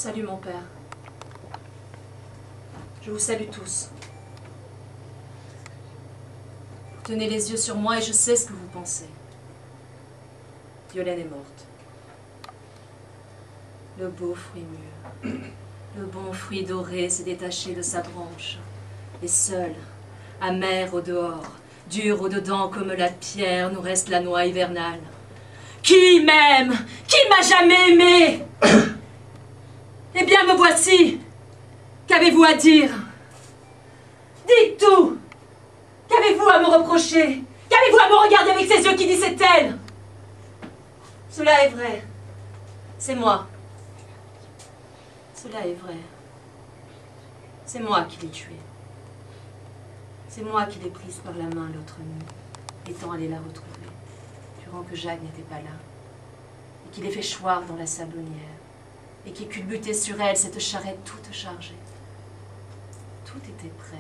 Salut mon père. Je vous salue tous. Vous tenez les yeux sur moi et je sais ce que vous pensez. Violaine est morte. Le beau fruit mûr, le bon fruit doré s'est détaché de sa branche. Et seul, amer au dehors, dur au dedans comme la pierre, nous reste la noix hivernale. Qui m'aime? Qui m'a jamais aimé? Eh bien, me voici. Qu'avez-vous à dire? Dites tout. Qu'avez-vous à me reprocher? Qu'avez-vous à me regarder avec ces yeux qui disent c'est elle? Cela est vrai. C'est moi. Cela est vrai. C'est moi qui l'ai tuée. C'est moi qui l'ai prise par la main l'autre nuit, étant allée la retrouver, durant que Jacques n'était pas là, et qui l'ai fait choir dans la sablonnière, et qui culbutait sur elle cette charrette toute chargée. Tout était prêt.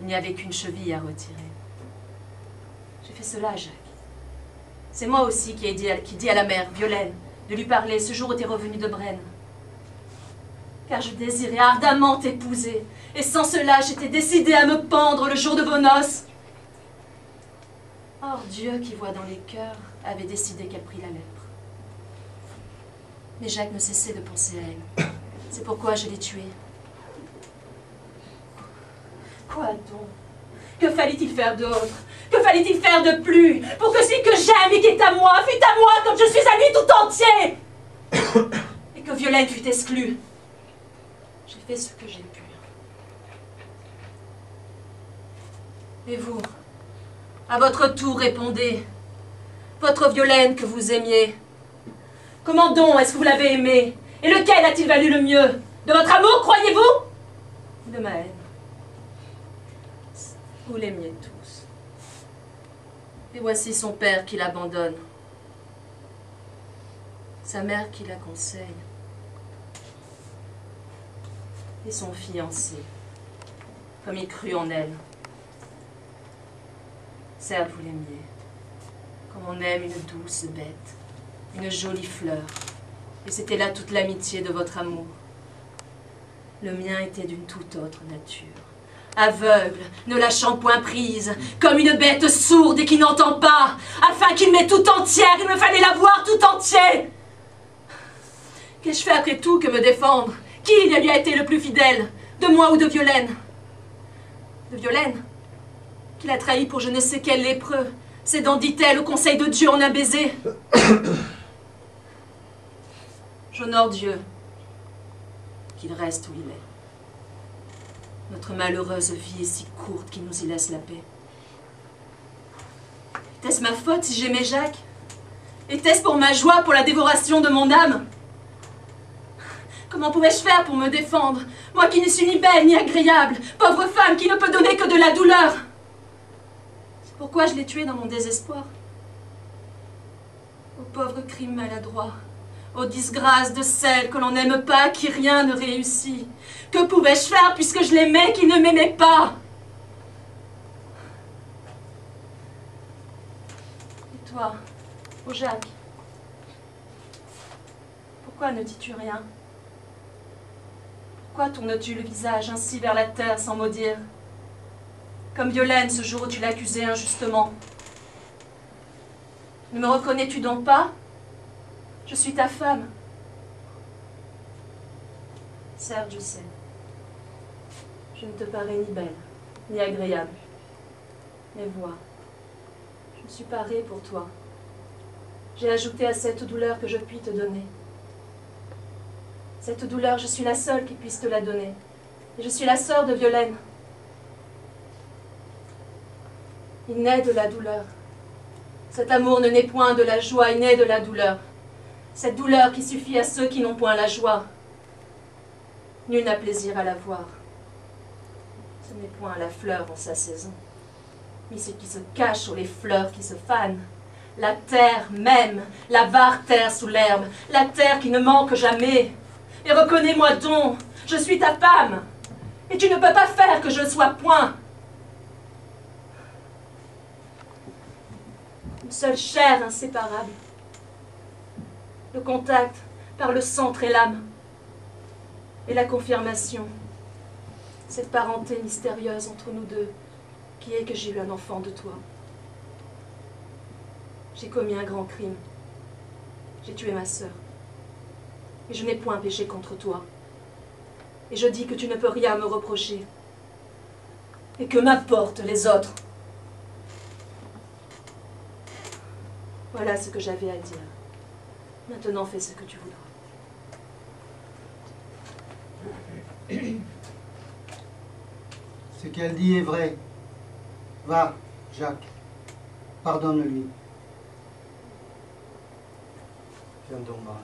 Il n'y avait qu'une cheville à retirer. J'ai fait cela à Jacques. C'est moi aussi qui dis à la mère, Violaine, de lui parler ce jour où tu es revenue de Brenne. Car je désirais ardemment t'épouser, et sans cela, j'étais décidée à me pendre le jour de vos noces. Or, Dieu qui voit dans les cœurs avait décidé qu'elle prit la lèpre. Mais Jacques ne cessait de penser à elle. C'est pourquoi je l'ai tuée. Quoi donc? Que fallait-il faire d'autre? Que fallait-il faire de plus pour que celui que j'aime et qui est à moi fût à moi comme je suis à lui tout entier? Et que Violaine fût exclue. J'ai fait ce que j'ai pu. Et vous, à votre tour, répondez. Votre Violaine que vous aimiez, comment donc est-ce que vous l'avez aimée? Et lequel a-t-il valu le mieux? De votre amour, croyez-vous? Ou de ma haine? Vous l'aimiez tous. Et voici son père qui l'abandonne. Sa mère qui la conseille. Et son fiancé, comme il crut en elle. Certes, vous l'aimiez, comme on aime une douce bête, une jolie fleur. Et c'était là toute l'amitié de votre amour. Le mien était d'une toute autre nature. Aveugle, ne lâchant point prise, comme une bête sourde et qui n'entend pas, afin qu'il m'ait tout entière, il me fallait la voir tout entière. Qu'ai-je fait après tout que me défendre? Qui lui a été le plus fidèle, de moi ou de Violaine? De Violaine, qui l'a trahi pour je ne sais quel lépreux, cédant, dit-elle, au conseil de Dieu en un baiser. J'honore Dieu, qu'il reste où il est. Notre malheureuse vie est si courte qu'il nous y laisse la paix. Était-ce ma faute si j'aimais Jacques? Était-ce pour ma joie, pour la dévoration de mon âme? Comment pouvais-je faire pour me défendre, moi qui ne suis ni belle ni agréable, pauvre femme qui ne peut donner que de la douleur? C'est pourquoi je l'ai tuée dans mon désespoir. Ô pauvre crime maladroit, ô disgrâce de celle que l'on n'aime pas, qui rien ne réussit. Que pouvais-je faire puisque je l'aimais qui ne m'aimait pas? Et toi, ô Jacques, pourquoi ne dis-tu rien? Pourquoi tournes-tu le visage ainsi vers la terre sans mot dire? Comme Violaine ce jour où tu l'accusais injustement. Ne me reconnais-tu donc pas? Je suis ta femme. Certes, je sais. Je ne te parais ni belle, ni agréable. Mais vois, je me suis parée pour toi. J'ai ajouté à cette douleur que je puis te donner. Cette douleur, je suis la seule qui puisse te la donner. Et je suis la sœur de Violaine. Il naît de la douleur. Cet amour ne naît point de la joie, il naît de la douleur. Cette douleur qui suffit à ceux qui n'ont point la joie. Nul n'a plaisir à la voir. Ce n'est point la fleur en sa saison, mais ce qui se cache sur les fleurs qui se fanent. La terre même, la vare terre sous l'herbe, la terre qui ne manque jamais. Et reconnais-moi donc, je suis ta femme, et tu ne peux pas faire que je ne sois point. Une seule chair inséparable. Le contact par le sang et l'âme. Et la confirmation, cette parenté mystérieuse entre nous deux, qui est que j'ai eu un enfant de toi. J'ai commis un grand crime. J'ai tué ma sœur. Et je n'ai point péché contre toi. Et je dis que tu ne peux rien me reprocher. Et que m'importent les autres. Voilà ce que j'avais à dire. Maintenant, fais ce que tu voudras. Ce qu'elle dit est vrai. Va, Jacques, pardonne-lui. Viens donc, Marat.